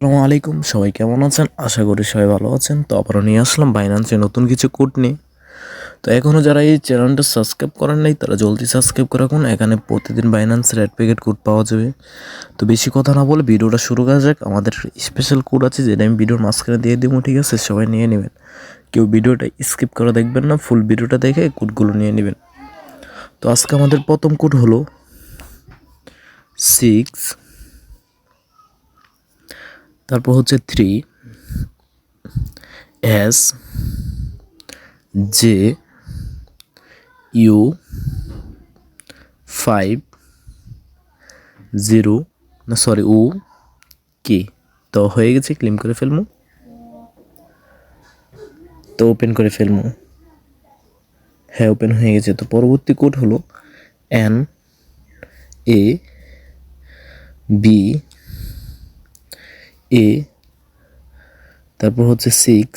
আসসালামু আলাইকুম, সবাই কেমন আছেন? আশা করি সবাই ভালো আছেন। তো আবারও নিয়ে আসলাম বাইন্যান্সে নতুন কিছু কোড নিয়ে। তো এখনও যারা এই চ্যানেলটা সাবস্ক্রাইব করেন নাই তারা জলদি সাবস্ক্রাইব করে রাখুন। এখানে প্রতিদিন বাইন্যান্সের অ্যাড প্যাকেট কোড পাওয়া যাবে। তো বেশি কথা না বলে ভিডিওটা শুরু করা যাক। আমাদের স্পেশাল কোড আছে যেটা আমি ভিডিওর মাঝখানে দিয়ে দেবো, ঠিক আছে? সবাই নিয়ে নেবেন, কেউ ভিডিওটা স্কিপ করে দেখবেন না, ফুল ভিডিওটা দেখে কোডগুলো নিয়ে নেবেন। তো আজকে আমাদের প্রথম কোড হলো 6, তারপর হচ্ছে 3, S, J, U, 5, 0, না সরি ও কে। তো হয়ে গেছে, ক্লেম করে ফেলবো। তো ওপেন করে ফেলবো। হ্যাঁ, ওপেন হয়ে গেছে। তো পরবর্তী কোড হলো N, A, B, A, তারপর হচ্ছে 6,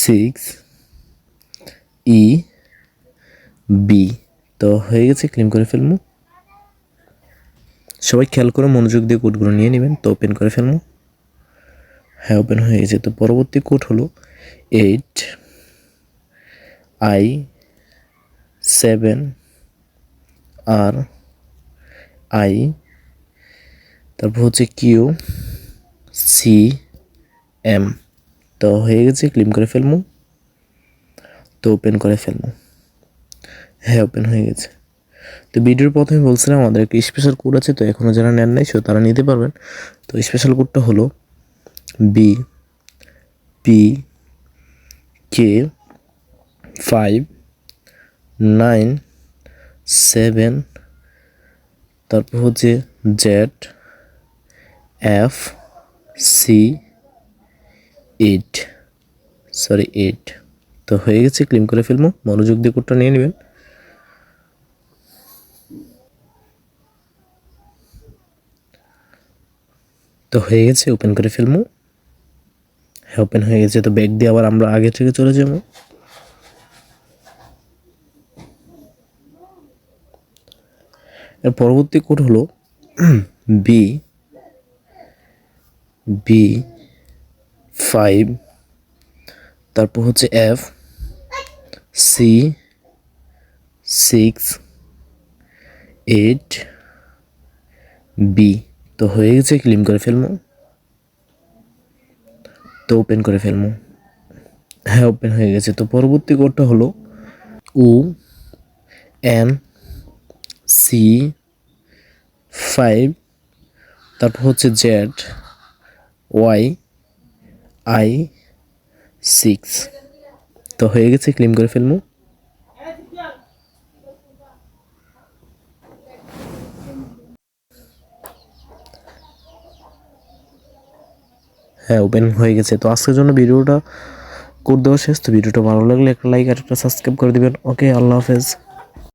6, E, B। তো হয়ে গেছে, ক্লেম করে ফেলবো। সবাই খেয়াল করে মনোযোগ দিয়ে কোডগুলো নিয়ে নেবেন। তো ওপেন করে ফেলবো। হ্যাঁ, ওপেন হয়ে গেছে। তো পরবর্তী কোড হলো 8, I, 7, R, I, তারপর হচ্ছে কিউ, সি, এম। তো হয়ে গেছে, ক্লেম করে ফেলবো। তো ওপেন করে ফেলবো। হ্যাঁ, ওপেন হয়ে গেছে। তো ভিডিওর প্রথমে বলছিলাম আমাদের একটা স্পেশাল কোড আছে, তো এখনও যারা নেন নাই তারা নিতে পারবেন। তো স্পেশাল কোডটা হলো বি, পি, কে, 5, 9, 7, তারপর হচ্ছে জেড, এফ, সি, 8, সরি 8। তো হয়ে গেছে, ক্লেম করে ফেলবো। মনোযোগ দিয়ে কোডটা নিয়ে নেবেন। তো হয়ে গেছে, ওপেন করে ফেলবো। হ্যাঁ, ওপেন হয়ে গেছে। তো ব্যাক দিয়ে আবার আমরা আগে থেকে চলে যাবো। এর পরবর্তী কোড হলো বি, বি, 5, তারপর হচ্ছে এফ, সি, 6, 8, বি। তো হয়ে গেছে, ক্লেম করে ফেলবো। তো ওপেন করে ফেলবো। হ্যাঁ, ওপেন হয়ে গেছে। তো পরবর্তী কোডটা হলো ও, এন, সি, 5, তারপর হচ্ছে জেড, ওয়াই, আই, 6। তো হয়ে গেছে, ক্লেম করে ফেলবো। হ্যাঁ, ওপেন হয়ে গেছে। তো আজকের জন্য ভিডিওটা কোড দেওয়া শেষ। তো ভিডিওটা ভালো লাগলে একটা লাইক আর একটা সাবস্ক্রাইব করে দিবেন। ওকে, আল্লাহ হাফেজ।